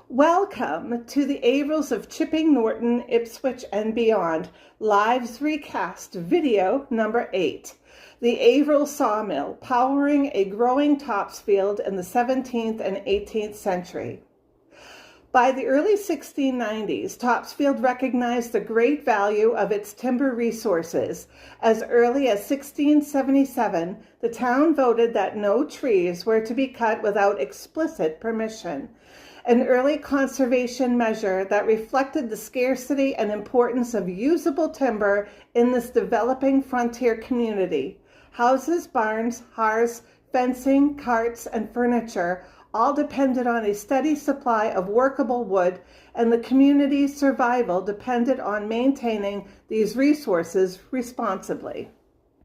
Welcome to the Averills of Chipping Norton, Ipswich and beyond, Lives Recast video number 8. The Averill Sawmill, powering a growing Topsfield in the 17th and 18th century. By the early 1690s, Topsfield recognized the great value of its timber resources. As early as 1677, the town voted that no trees were to be cut without explicit permission, an early conservation measure that reflected the scarcity and importance of usable timber in this developing frontier community. Houses, barns, hearths, fencing, carts, and furniture all depended on a steady supply of workable wood, and the community's survival depended on maintaining these resources responsibly.